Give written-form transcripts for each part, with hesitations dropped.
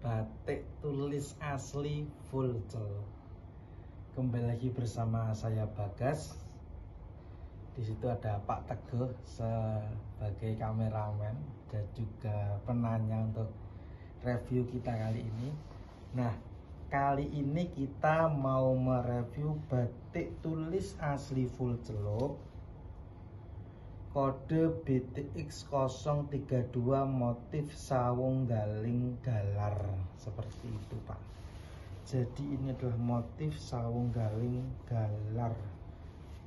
batik tulis asli full celup. Kembali lagi bersama saya Bagas. Di situ ada Pak Teguh sebagai kameramen dan juga penanya untuk review kita kali ini. Nah, kali ini kita mau mereview batik tulis asli full celup kode BTX 032 motif sawung galing galar, seperti itu Pak. Jadi ini adalah motif sawung galing galar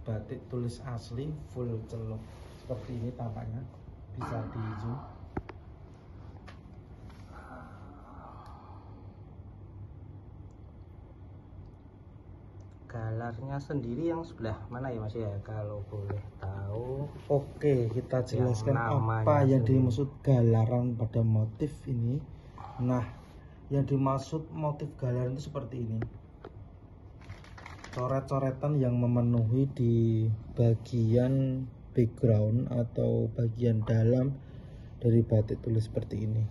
batik tulis asli full celup, seperti ini tampaknya, bisa di zoom. Galarnya sendiri yang sebelah mana ya Mas ya, kalau boleh tahu? Oke, kita jelaskan apa yang sendiri dimaksud galaran pada motif ini. Nah, yang dimaksud motif galaran itu seperti ini. Coret-coretan yang memenuhi di bagian background atau bagian dalam dari batik tulis seperti ini.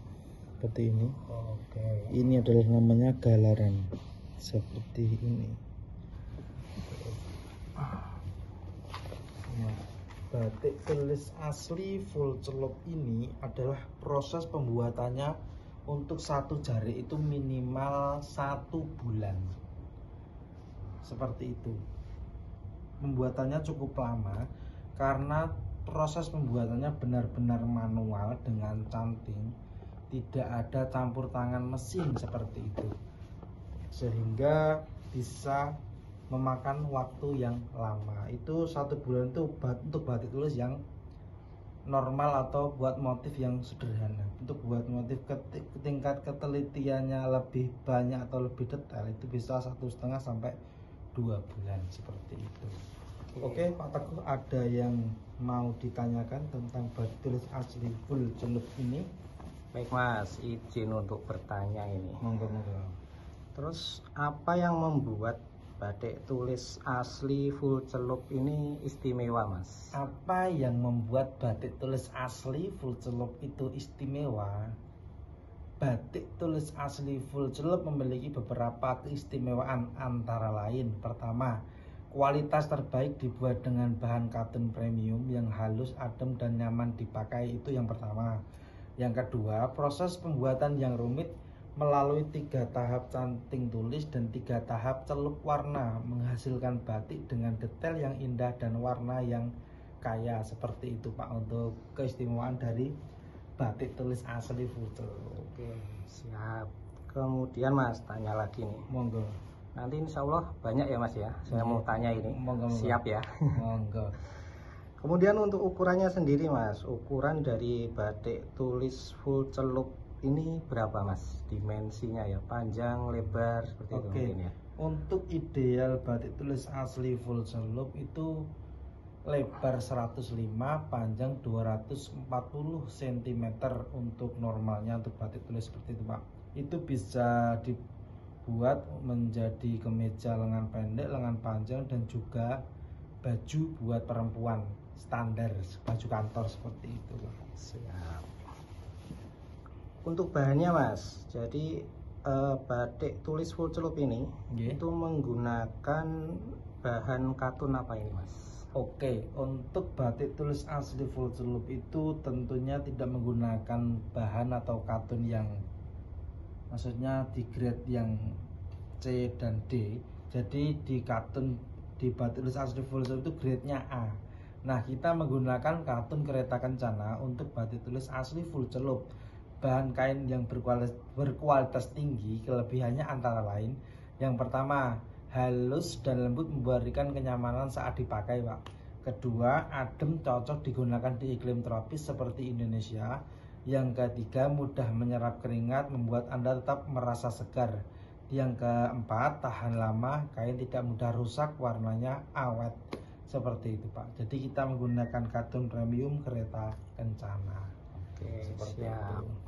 Seperti ini. Oke. Ini adalah namanya galaran. Seperti ini. Nah, batik tulis asli full celup ini adalah proses pembuatannya untuk satu jari itu minimal 1 bulan, seperti itu. Pembuatannya cukup lama karena proses pembuatannya benar-benar manual dengan canting, tidak ada campur tangan mesin seperti itu, sehingga bisa memakan waktu yang lama. Itu 1 bulan itu untuk batik tulis yang normal atau buat motif yang sederhana. Untuk buat motif tingkat ketelitiannya lebih banyak atau lebih detail itu bisa 1,5 sampai 2 bulan, seperti itu. Oke Pak Teguh, ada yang mau ditanyakan tentang batik tulis asli full celup ini? Baik Mas, izin untuk bertanya ini. Monggo. Terus apa yang membuat batik tulis asli full celup ini istimewa Mas? Apa yang membuat batik tulis asli full celup itu istimewa? Batik tulis asli full celup memiliki beberapa keistimewaan, antara lain: pertama, kualitas terbaik dibuat dengan bahan katun premium yang halus, adem, dan nyaman dipakai. Itu yang pertama. Yang kedua, proses pembuatan yang rumit melalui 3 tahap canting tulis dan 3 tahap celup warna menghasilkan batik dengan detail yang indah dan warna yang kaya, seperti itu Pak, untuk keistimewaan dari batik tulis asli full celup. Oke, siap. Kemudian Mas, tanya lagi nih. Monggo. Nanti insya Allah banyak ya Mas ya, saya mau tanya ini. Monggo. Siap ya. Monggo. Kemudian untuk ukurannya sendiri Mas, ukuran dari batik tulis full celup ini berapa Mas? Dimensinya ya, panjang, lebar, seperti itu mungkin ya. Untuk ideal batik tulis asli full celup itu lebar 105, panjang 240 cm untuk normalnya. Untuk batik tulis seperti itu Pak, itu bisa dibuat menjadi kemeja lengan pendek, lengan panjang, dan juga baju buat perempuan standar, baju kantor, seperti itu Pak. Siap. Untuk bahannya Mas, jadi batik tulis full celup ini itu menggunakan bahan katun apa ini Mas? Oke, untuk batik tulis asli full celup itu tentunya tidak menggunakan bahan atau katun yang, maksudnya di grade yang C dan D. Jadi di katun di batik tulis asli full celup itu grade-nya A. Nah, kita menggunakan katun kereta kencana untuk batik tulis asli full celup. Bahan kain yang berkualitas tinggi, kelebihannya antara lain: yang pertama, halus dan lembut memberikan kenyamanan saat dipakai Pak. Kedua, adem, cocok digunakan di iklim tropis seperti Indonesia. Yang ketiga, mudah menyerap keringat, membuat Anda tetap merasa segar. Yang keempat, tahan lama, kain tidak mudah rusak, warnanya awet, seperti itu Pak. Jadi kita menggunakan katun premium kereta kencana. Oke, seperti siap. itu.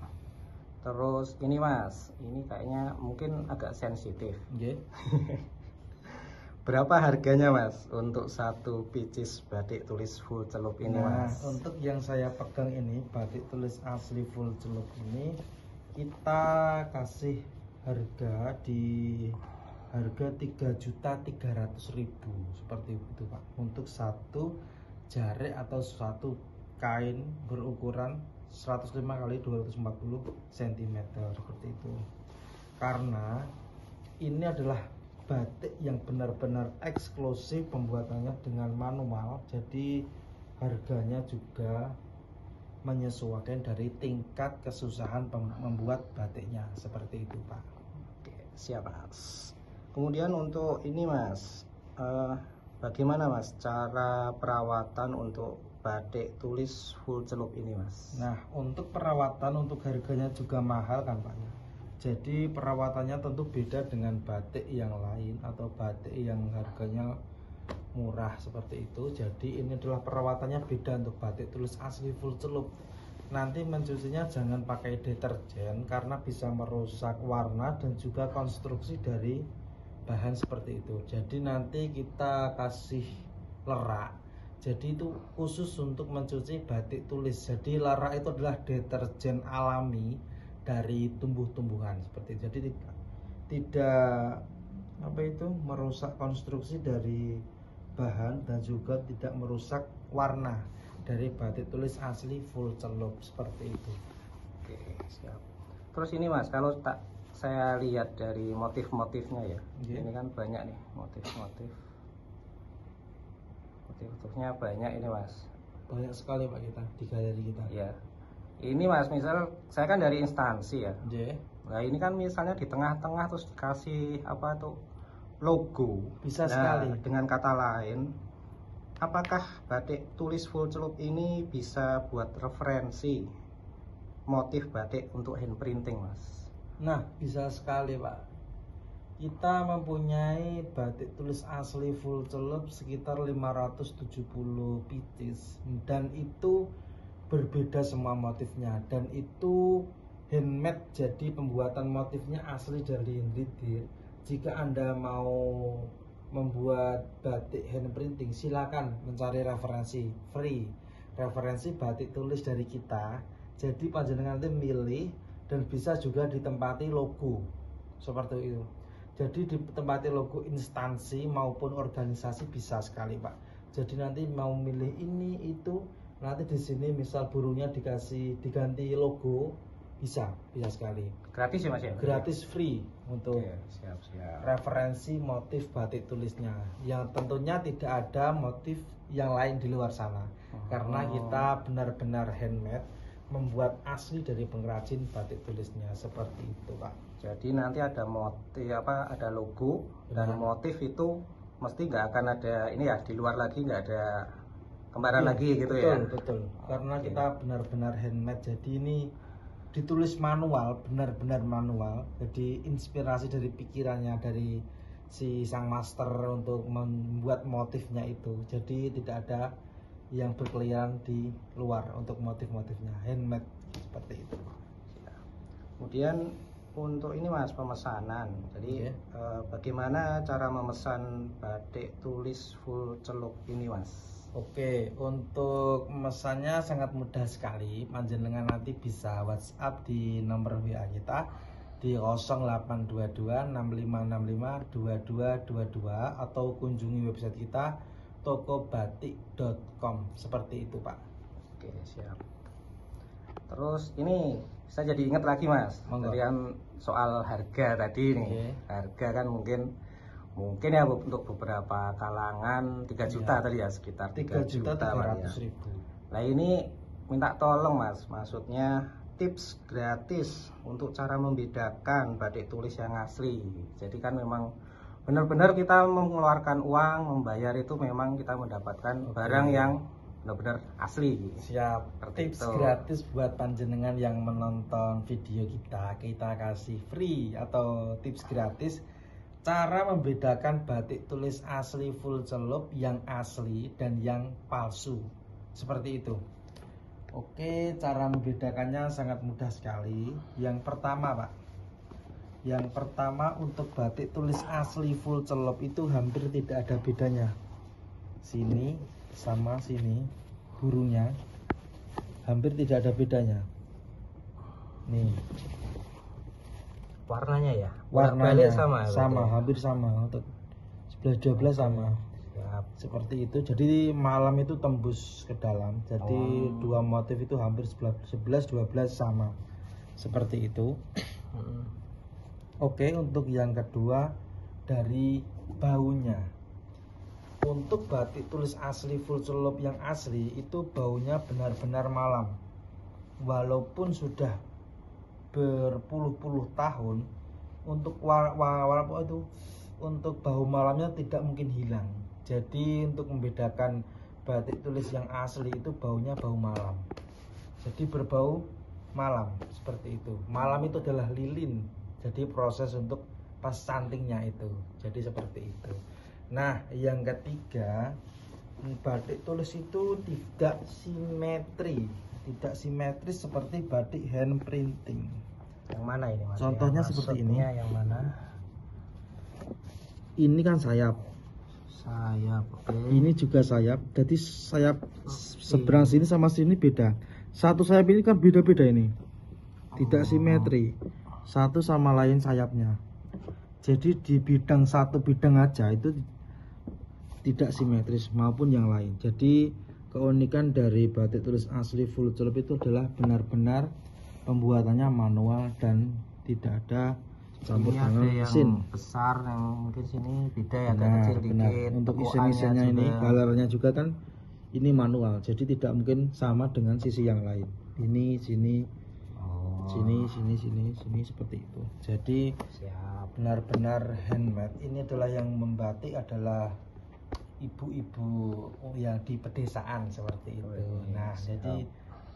Terus ini Mas, ini kayaknya mungkin agak sensitif. Berapa harganya Mas untuk satu pieces batik tulis full celup ini Mas? Untuk yang saya pegang ini, batik tulis asli full celup ini kita kasih harga di harga 3.300.000 seperti itu Pak, untuk satu jarik atau suatu kain berukuran 105 kali 240 cm seperti itu. Karena ini adalah batik yang benar-benar eksklusif, pembuatannya dengan manual, jadi harganya juga menyesuaikan dari tingkat kesusahan membuat batiknya seperti itu Pak. Oke, siap Mas. Kemudian untuk ini Mas, bagaimana Mas cara perawatan untuk batik tulis full celup ini Mas? Nah, untuk perawatan, untuk harganya juga mahal kan Pak. Jadi perawatannya tentu beda dengan batik yang lain atau batik yang harganya murah seperti itu. Jadi ini adalah perawatannya beda untuk batik tulis asli full celup. Nanti mencucinya jangan pakai deterjen karena bisa merusak warna dan juga konstruksi dari bahan seperti itu. Jadi nanti kita kasih lerak. Jadi itu khusus untuk mencuci batik tulis. Jadi lerak itu adalah deterjen alami dari tumbuh-tumbuhan seperti itu. Jadi tidak merusak konstruksi dari bahan dan juga tidak merusak warna dari batik tulis asli full celup seperti itu. Oke, siap. Terus ini Mas, kalau saya lihat dari motif-motifnya ya, ini kan banyak nih motifnya banyak ini Mas. Banyak sekali Pak kita di galeri kita. Ya. Ini Mas, misal saya kan dari instansi ya. Nah ini kan misalnya di tengah-tengah terus dikasih logo. Bisa sekali. Dengan kata lain, apakah batik tulis full celup ini bisa buat referensi motif batik untuk hand printing Mas? Nah, bisa sekali Pak. Kita mempunyai batik tulis asli full celup sekitar 570 pieces dan itu berbeda semua motifnya, dan itu handmade, jadi pembuatan motifnya asli dari Hindidir. Jika Anda mau membuat batik hand printing, silakan mencari referensi free, referensi batik tulis dari kita. Jadi panjenengan nanti milih dan bisa juga ditempati logo seperti itu. Jadi ditempati logo instansi maupun organisasi bisa sekali Pak. Jadi nanti mau milih ini itu, nanti di sini misal burungnya diganti logo, bisa sekali. Gratis ya Mas ya? Gratis, free untuk siap. referensi motif batik tulisnya, yang tentunya tidak ada motif yang lain di luar sana. Karena kita benar-benar handmade, membuat asli dari pengrajin batik tulisnya seperti itu Pak. Jadi nanti ada motif ada logo dan motif itu mesti nggak akan ada ini ya, di luar lagi nggak ada kembaran lagi gitu ya. Betul. Karena kita benar-benar handmade, jadi ini ditulis manual, benar-benar manual. Jadi inspirasi dari pikirannya dari si sang master untuk membuat motifnya itu. Jadi tidak ada yang berkeliaran di luar untuk motif-motifnya, handmade seperti itu. Kemudian untuk ini Mas, pemesanan. Jadi bagaimana cara memesan batik tulis full celup ini Mas? Oke, untuk memesannya sangat mudah sekali. Panjenengan nanti bisa WhatsApp di nomor WA kita di 0822 6565 2222 atau kunjungi website kita tokobatik.com seperti itu Pak. Oke, siap. Terus ini saya jadi ingat lagi Mas, tadi soal harga tadi nih. Harga kan mungkin ya untuk beberapa kalangan 3 juta tadi ya, sekitar 3.300.000. Nah ini minta tolong Mas, maksudnya tips gratis untuk cara membedakan batik tulis yang asli. Jadi kan memang benar-benar kita mengeluarkan uang, membayar itu memang kita mendapatkan barang yang benar-benar asli. Siap. Tips gratis buat panjenengan yang menonton video kita kasih free atau tips gratis cara membedakan batik tulis asli full celup yang asli dan yang palsu seperti itu. Oke, cara membedakannya sangat mudah sekali. Yang pertama untuk batik tulis asli full celup itu hampir tidak ada bedanya. Sini sama sini burungnya hampir tidak ada bedanya. Nih, warnanya ya, warnanya balik sama sama berarti ya? hampir sama untuk 11-12 sama. Siap. Seperti itu. Jadi malam itu tembus ke dalam. Jadi dua motif itu hampir 11-12 sama. Seperti itu. Oke, untuk yang kedua dari baunya. Untuk batik tulis asli full celup yang asli itu baunya benar-benar malam. Walaupun sudah berpuluh-puluh tahun, untuk walaupun itu untuk bau malamnya tidak mungkin hilang. Jadi untuk membedakan batik tulis yang asli itu baunya bau malam. Jadi berbau malam seperti itu. Malam itu adalah lilin. Jadi proses untuk pas cantingnya itu. Jadi seperti itu. Nah, yang ketiga, batik tulis itu tidak simetris seperti batik hand printing. Yang mana ini Mas? Contohnya seperti ini. Yang mana? Ini kan sayap. Oke. Ini juga sayap. Jadi sayap seberang sini sama sini beda. Satu sayap ini kan beda-beda ini. Tidak simetri. Satu sama lain sayapnya. Jadi di satu bidang aja itu tidak simetris maupun yang lain. Jadi keunikan dari batik tulis asli full celup itu adalah benar-benar pembuatannya manual dan tidak ada campur tangan mesin. Besar yang mungkin sini beda ya, agak kecil benar. dikit. Untuk isen-isennya ini, galernya juga kan ini manual. Jadi tidak mungkin sama dengan sisi yang lain. Ini sini, sini seperti itu. Jadi benar-benar handmade. Ini adalah yang membatik adalah ibu-ibu yang di pedesaan seperti itu. Nah, jadi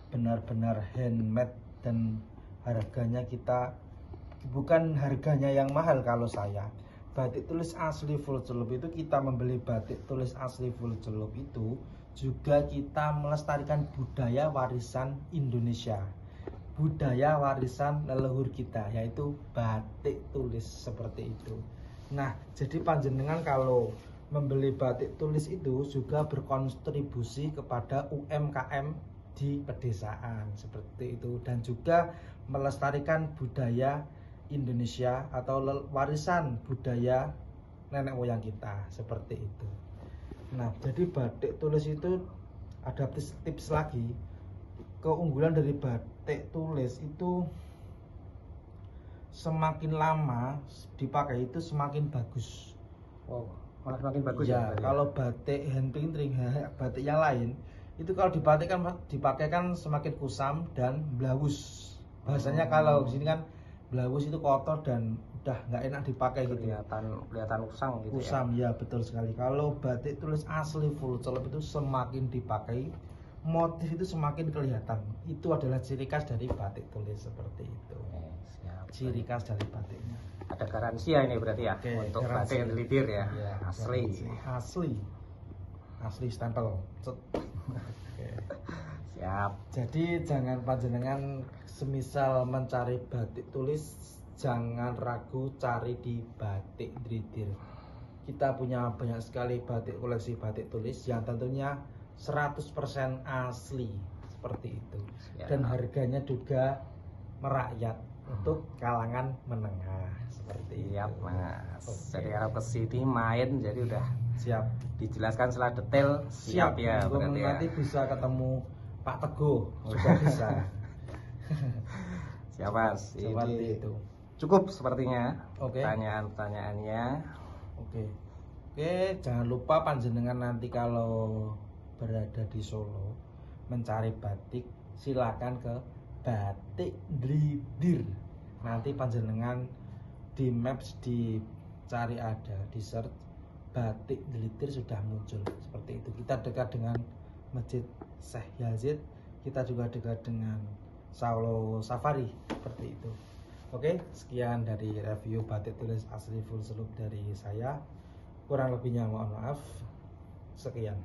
benar-benar handmade dan harganya kita bukan harganya yang mahal. Kalau saya batik tulis asli full celup itu, kita membeli batik tulis asli full celup itu juga kita melestarikan budaya warisan Indonesia, budaya warisan leluhur kita, yaitu batik tulis seperti itu. Nah, jadi panjenengan kalau membeli batik tulis itu juga berkontribusi kepada UMKM di pedesaan seperti itu, dan juga melestarikan budaya Indonesia atau warisan budaya nenek moyang kita seperti itu. Nah, jadi batik tulis itu ada tips lagi. Keunggulan dari batik tulis itu semakin lama dipakai itu semakin bagus. Malah semakin bagus ya. Kalau batik hand printing, batik yang lain itu kalau dipakai kan semakin kusam dan blawus. Bahasanya kalau di sini kan blawus itu kotor dan udah nggak enak dipakai gitu. Kelihatan usang gitu. Usam ya, betul sekali. Kalau batik tulis asli full celup itu semakin dipakai, motif itu semakin kelihatan. Itu adalah ciri khas dari batik tulis seperti itu. Ciri khas dari batiknya. Ada garansi ya ini berarti ya. Untuk batik yang delibir ya. Asli stempel. Siap. Jadi jangan panjenengan semisal mencari batik tulis, jangan ragu cari di batik dridir. Kita punya banyak sekali koleksi batik tulis yang tentunya 100% asli seperti itu. Dan harganya juga merakyat untuk kalangan menengah seperti itu. Mas. Jadi harap kesini main, jadi udah siap dijelaskan secara detail. Siap ya berarti ya. Nanti bisa ketemu Pak Teguh, sudah bisa. Siap Mas. Seperti itu. Cukup sepertinya pertanyaan-pertanyaannya. Oke, jangan lupa panjenengan nanti kalau berada di Solo mencari batik, silakan ke Batik Dridir. Nanti panjenengan di Maps dicari, ada di search Batik Dridir, sudah muncul seperti itu. Kita dekat dengan Masjid Syekh Yazid, kita juga dekat dengan Solo Safari seperti itu. Oke, sekian dari review batik tulis asli full celup dari saya. Kurang lebihnya mohon maaf. Sekian.